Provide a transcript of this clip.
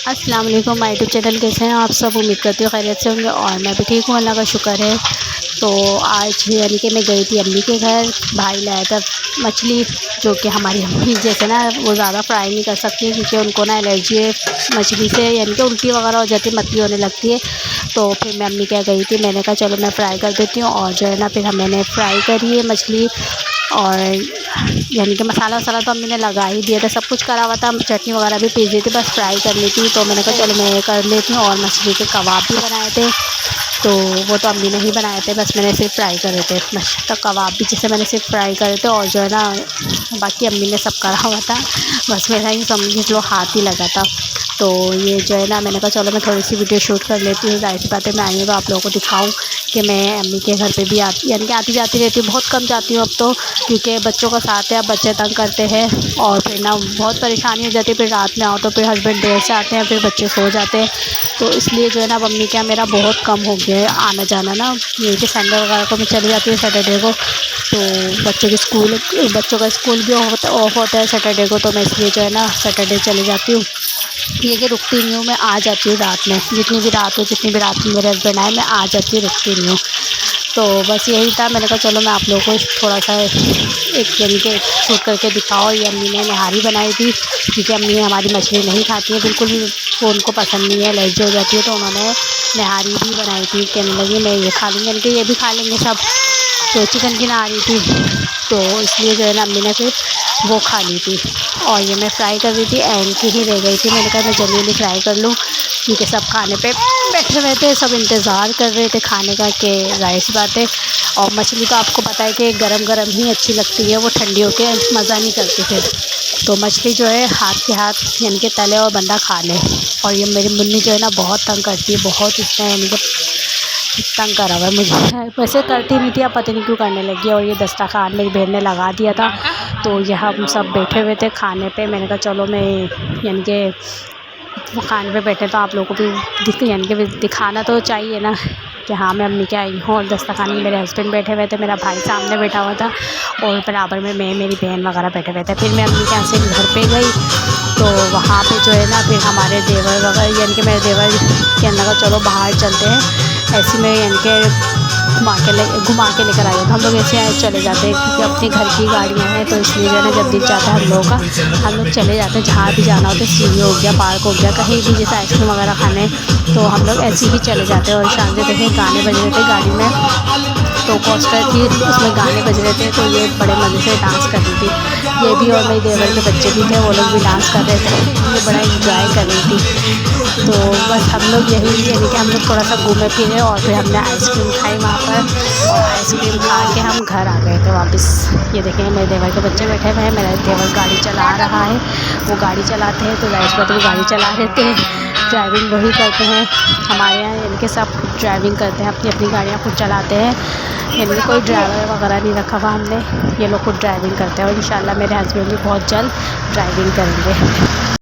अस्सलाम वालेकुम my YouTube channel. कैसे हैं आप सब? उम्मीद करती हूँ खैरियत से होंगे और मैं भी ठीक हूँ, अल्लाह का शुक्र है। तो आज यानी कि मैं गई थी अम्मी के घर। भाई लाया था मछली, जो कि हमारी अम्मी जैसे ना वो ज़्यादा फ्राई नहीं कर सकती क्योंकि उनको ना एलर्जी है मछली से, यानी कि उल्टी वगैरह हो जाती है, मतली होने लगती है। तो फिर मैं अम्मी क्या गई थी, मैंने कहा चलो मैं फ्राई कर देती हूँ। और जो है ना फिर मैंने फ्राई करी है मछली। और यानी कि मसाला वसाला तो अम्मी ने लगा ही दिया था, सब कुछ करा हुआ था, चटनी वगैरह भी पीस दी थी, बस फ्राई करनी थी। तो मैंने कहा चलो मैं ये कर लेती हूँ। और मछली के कबाब भी बनाए थे, तो वो तो अम्मी ने ही बनाए थे, बस मैंने सिर्फ फ्राई करे थे। तो कबाब भी जैसे मैंने सिर्फ फ्राई करे थे, और जो है ना बाकी अम्मी ने सब करा हुआ था, बस मेरा ही समझ लो हाथ ही लगा था। तो ये जो है ना मैंने कहा चलो मैं थोड़ी सी वीडियो शूट कर लेती हूँ। ज़ाहिर सी बात है मैं आई हूँ तो आप लोगों को दिखाऊँ कि मैं अम्मी के घर पे भी आती, यानी कि आती जाती रहती हूँ, बहुत कम जाती हूँ अब तो, क्योंकि बच्चों का साथ है, अब बच्चे तंग करते हैं और फिर ना बहुत परेशानी हो जाती है। फिर रात में आओ तो फिर हस्बैंड देर से आते हैं, फिर बच्चे सो जाते हैं, तो इसलिए जो है ना अब अम्मी क्या मेरा बहुत कम हो गया है आना जाना ना। ये कि संडे वगैरह को मैं चली जाती हूँ, सैटरडे को। तो बच्चों का स्कूल भी ऑफ होता है सैटरडे को, तो मैं इसलिए जो है ना सैटरडे चली जाती हूँ। ये कि रुकती नहीं हूँ, मैं आ जाती हूँ रात में, जितनी भी रात हो, जितनी भी रात में मेरे हस्बैंड आए मैं आ जाती हूँ, रुकती नहीं हूँ। तो बस यही था, मैंने कहा चलो मैं आप लोगों को थोड़ा सा एक यानी कि शूट करके दिखाओ। ये अम्मी ने नहारी बनाई थी, क्योंकि अम्मी हमारी मछली नहीं खाती है बिल्कुल भी, वो उनको पसंद नहीं है, एलर्जी हो जाती है, तो उन्होंने नहारी भी बनाई थी। कहने लगी मैं ये खा लूँगी, यानी कि ये भी खा लेंगे सब। तो चिकन की नहारी थी, तो इसलिए जो है ना अम्मी ने फिर वो खा ली थी। और ये मैं फ्राई कर रही थी, एंड की ही रह गई थी, मैंने कहा मैं जल्दी जल्दी फ्राई कर लूँ, क्योंकि सब खाने पे बैठे हुए थे, सब इंतज़ार कर रहे थे खाने का, कि ज़ाहिर सी बात है। और मछली तो आपको पता है कि गरम गरम ही अच्छी लगती है, वो ठंडी होके मज़ा नहीं करती फिर। तो मछली जो है हाथ के हाथ यानी कि तले और बंदा खा ले। और ये मेरी मुन्नी जो है ना बहुत तंग करती है, बहुत इसने यानी कि तंग करा हुआ है मुझे। वैसे करती नहीं थी, अब पता नहीं क्यों करने लगी है। और ये दस्तरखान मेरी बहन ने लगा दिया था, तो यह हम सब बैठे हुए थे खाने पे। मैंने कहा चलो मैं यानी कि वो खाने पे बैठे तो आप लोगों को भी यानी कि दिखाना तो चाहिए ना कि हाँ मैं अम्मी के आई हूँ। और दस्तरखान में मेरे हस्बैंड बैठे हुए थे, मेरा भाई सामने बैठा हुआ था, और बराबर में मैं मेरी बहन वगैरह बैठे हुए थे। फिर मैं अम्मी के यहाँ से घर पे गई, तो वहाँ पे जो है ना फिर हमारे देवर वगैरह, यानी कि मेरे देवर कहने लगा चलो बाहर चलते हैं, ऐसे में यानी कि घुमा के लेकर आए। तो हम लोग ऐसे चले जाते हैं, क्योंकि अपने घर की गाड़ियाँ हैं, तो इसलिए जो है ना जब दिल चाहता है हम लोगों का, हम लोग चले जाते हैं जहाँ भी जाना होता है। सीढ़ी हो गया, पार्क हो गया, कहीं भी जैसे आइसक्रीम वगैरह खाने, तो हम लोग ऐसे ही चले जाते हैं। और शाम से देखें गाने बज रहे थे गाड़ी में, तो कोस्टर थी, उसमें गाने बज रहे थे, तो ये बड़े मज़े से डांस कर रही थी ये भी, और मेरे देवर के बच्चे भी थे, वो लोग भी डांस कर रहे थे, ये बड़ा इंजॉय कर रही थी। तो बस हम लोग यही यानी कि हम लोग थोड़ा सा घूमे फिरे, और फिर हमने आइसक्रीम खाई वहाँ पर, और आइसक्रीम खा के हम घर आ गए थे वापस। ये देखें मेरे देवर के बच्चे बैठे हुए हैं, मेरा देवर गाड़ी चला रहा है, वो गाड़ी चलाते हैं, तो जाहिर सी बात है वो गाड़ी चला रहे थे, ड्राइविंग वही करते हैं। हमारे यहाँ यानी कि सब ड्राइविंग करते हैं, अपनी अपनी गाड़ियाँ खुद चलाते हैं, यानी कि कोई ड्राइवर वगैरह नहीं रखा हुआ हमने, ये लोग खुद ड्राइविंग करते हैं। और इंशाल्लाह मेरे हस्बैंड भी बहुत जल्द ड्राइविंग करेंगे।